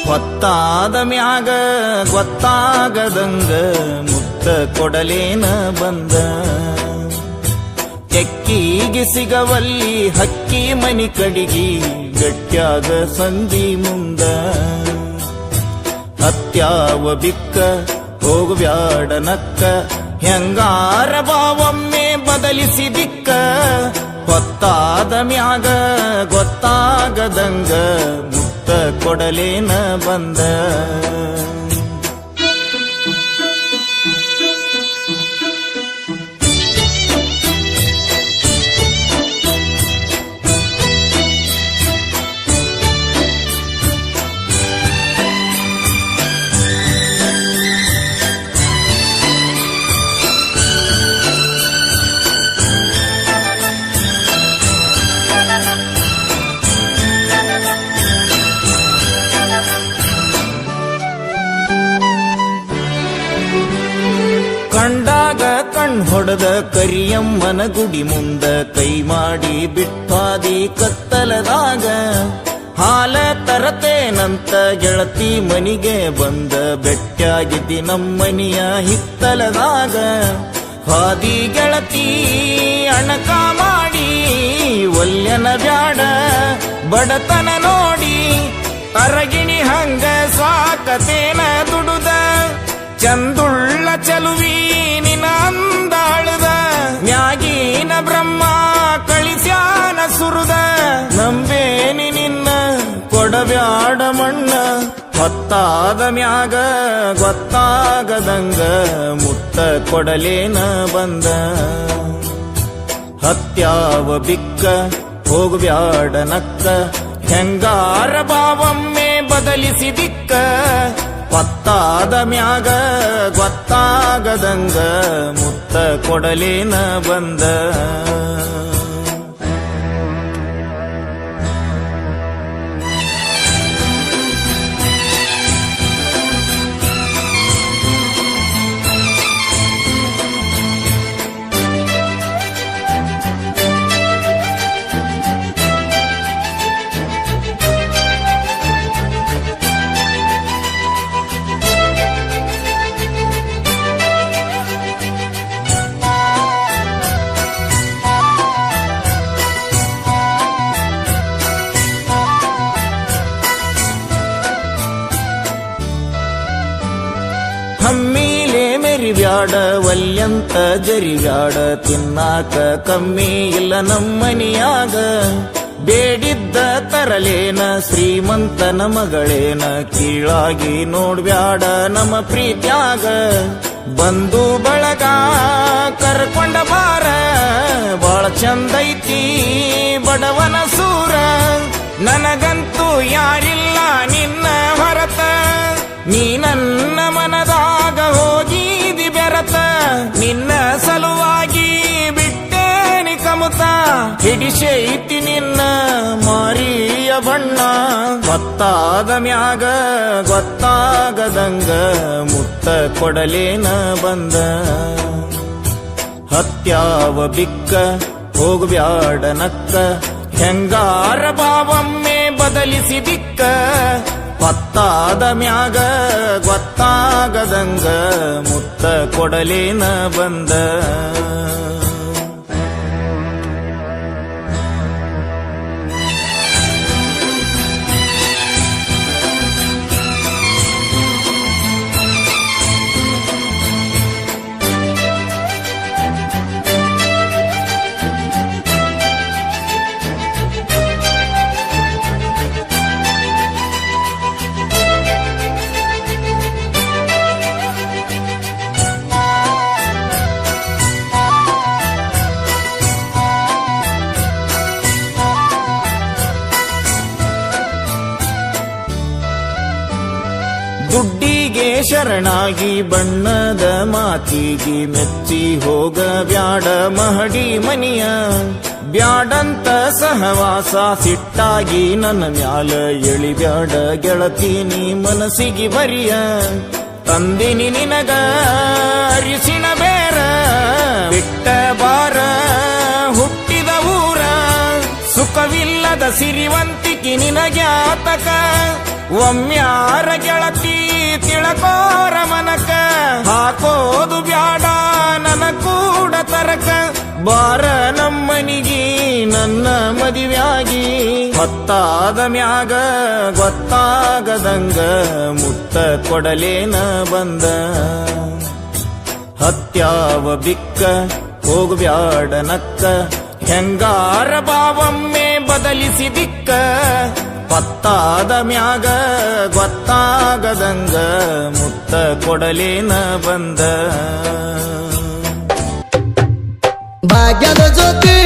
ಹೊತ್ತಾದ ಮ್ಯಾಗ ಗೊತ್ತಾಗದಂಗ ಮುತ್ತ ಕೊಡಲೇನ ಬಂದ. ಕೆಕ್ಕಿಗೆ ಸಿಗವಲ್ಲಿ ಹಕ್ಕಿ ಮನಿ ಕಡಿಗಿ ಗಟ್ಯಾಗ ಸಂಧಿ ಮುಂದ. ಹತ್ಯಾವ ಬಿಕ್ಕ ಹೋಗುವ್ಯಾಡ ನಕ್ಕ ಹೆಂಗಾರ ಬಾವೊಮ್ಮೆ ಬದಲಿಸಿ ದಿಕ್ಕ. ಹೊತ್ತಾದ ಮ್ಯಾಗ ಗೊತ್ತಾಗದಂಗ ಮುತ್ತ ಕೊಡಲೇನ ಬಂದ. ಕಂಡಾಗ ಹೊಡೆದ ಕರಿಯಮ್ಮನ ಗುಡಿ ಮುಂದ ಕೈ ಮಾಡಿ ಬಿಟ್ಟಾದಿ ಕತ್ತಲದಾಗ. ಹಾಲ ತರತೇನಂತ ಗೆಳತಿ ಮನಿಗೆ ಬಂದ ಬೆಟ್ಟಾಗಿದ್ದಿ ನಮ್ಮನಿಯ ಹಿತ್ತಲದಾಗ. ಹಾದಿ ಗೆಳತಿ ಅಣಕ ಮಾಡಿ ಒಲ್ಯನ ಬ್ಯಾಡ ಬಡತನ ನೋಡಿ. ಅರಗಿಣಿ ಹಂಗ ಸಾಕತೇನ ದುಡುದ ಚಂದುಳ್ಳ ಚಲುವಿ ನಿನ ಅಂದಾಳದ. ಮ್ಯಾಗೀನ ಬ್ರಹ್ಮ ಕಳಿಸ್ಯಾನ ಸುರುದ ನಂಬೇನಿ ನಿನ್ನ ಕೊಡಬ್ಯಾಡ ಮಣ್ಣ. ಹೊತ್ತಾದ ಮ್ಯಾಗ ಗೊತ್ತಾಗದಂಗ ಮುತ್ತ ಕೊಡಲೇನ ಬಂದ. ಹತ್ಯಾವ ಬಿಕ್ಕ ಹೋಗುವ್ಯಾಡ ನಕ್ಕ ಹೆಂಗಾರ ಬಾವೊಮ್ಮೆ ಬದಲಿಸಿ ದಿಕ್ಕ. ಹೊತ್ತಾದ ಮ್ಯಾಗ ಗೊತ್ತಾಗದಂಗ ಮುತ್ತ ಕೊಡಲೇನ ಬಂದ. ಹಮ್ಮಿಲೆ ಮೆರಿಬ್ಯಾಡ ಒಲ್ಯಂತ ಜರಿಬ್ಯಾಡ ತಿನ್ನಾಕ ಕಮ್ಮಿ ಇಲ್ಲ ನಮ್ಮನಿಯಾಗ. ಬೇಡಿದ್ದ ತರಲೇನ ಶ್ರೀಮಂತನ ಮಗಳೇನ ಕೀಳಾಗಿ ನೋಡ್ಬ್ಯಾಡ ನಮ್ಮ ಪ್ರೀತ್ಯಾಗ. ಬಂದು ಬಳಗ ಕರ್ಕೊಂಡ ಬಾರ ಬಾಳ ಚಂದೈತಿ ಬಡವನ ಸೂರ. ನನಗಂತೂ ಯಾರಿಲ್ಲ ನಿನ್ನ ಹೊರತ ನೀ ನನ್ನ ಮನದಾಗ ಹೋಗಿದಿ ಬೆರತ. ನಿನ್ನ ಸಲುವಾಗಿ ಬಿಟ್ಟೇನಿ ಕಮುತ ಹಿಡಿಸೈತಿ ನಿನ್ನ ಮಾರಿಯ ಬಣ್ಣ. ಗೊತ್ತಾದ ಮ್ಯಾಗ ಗೊತ್ತಾಗದಂಗ ಮುತ್ತ ಕೊಡಲೇನ ಬಂದ. ಹತ್ಯಾವ ಬಿಕ್ಕ ಹೋಗುವ್ಯಾಡ ನಕ್ಕ ಹೆಂಗಾರ ಬಾವೊಮ್ಮೆ ಬದಲಿಸಿ ದಿಕ್ಕ. ಹೊತ್ತಾದ ಮ್ಯಾಗ ಗೊತ್ತಾಗದಂಗ ಮುತ್ತ ಕೊಡಲೇನ ಬಂದ. ದುಡ್ಡಿಗೆ ಶರಣಾಗಿ ಬಣ್ಣದ ಮಾತಿಗೆ ಮೆಚ್ಚಿ ಹೋಗ ಬ್ಯಾಡ ಮಹಡಿ ಮನಿಯ. ಬ್ಯಾಡಂತ ಸಹವಾಸ ಸಿಟ್ಟಾಗಿ ನನ್ನ ಮ್ಯಾಲ ಎಳಿಬ್ಯಾಡ ಗೆಳತೀನಿ ಮನಸ್ಸಿಗೆ ಬರಿಯ. ತಂದಿನಿ ನಿನಗ ಅರಿಸಿನ ಬೇರ ಬಿಟ್ಟ ಬಾರ ಹುಟ್ಟಿದ ಊರ. ಸುಖವಿಲ್ಲದ ಸಿರಿವಂತಿಕೆ ಪ್ರೀತಿ ನಿನಗ್ಯಾತಕ ಒಮ್ಮ್ಯಾರ ಗೆಳತಿ ತಿಳಕೋರ ಮನಕ ಹಾಕೋದು ಬ್ಯಾಡ ನನ ಕೂಡ ತರಕ ಬಾರ ನಮ್ಮನಿಗಿ ನನ್ನ ಮದುವ್ಯಾಗಿ ಹೊತ್ತಾದ ಮ್ಯಾಗ ಗೊತ್ತಾಗದಂಗ ಮುತ್ತ ಕೊಡಲೇನ ಬಂದ ಹತ್ಯಾವ ಬಿಕ್ಕ ಹೋಗ್ಬ್ಯಾಡ ನಕ್ಕ ಹೆಂಗಾರ ಬಾವೊಮ್ಮೆ ಬದಲಿಸಿ ದಿಕ್ಕ ಪತ್ತಾದ ಮ್ಯಾಗ ಗೊತ್ತಾಗದಂಗ ಮುತ್ತ ಕೊಡಲೇನ ಬಂದ ಭಾಗ್ಯದ ಜ್ಯೋತಿ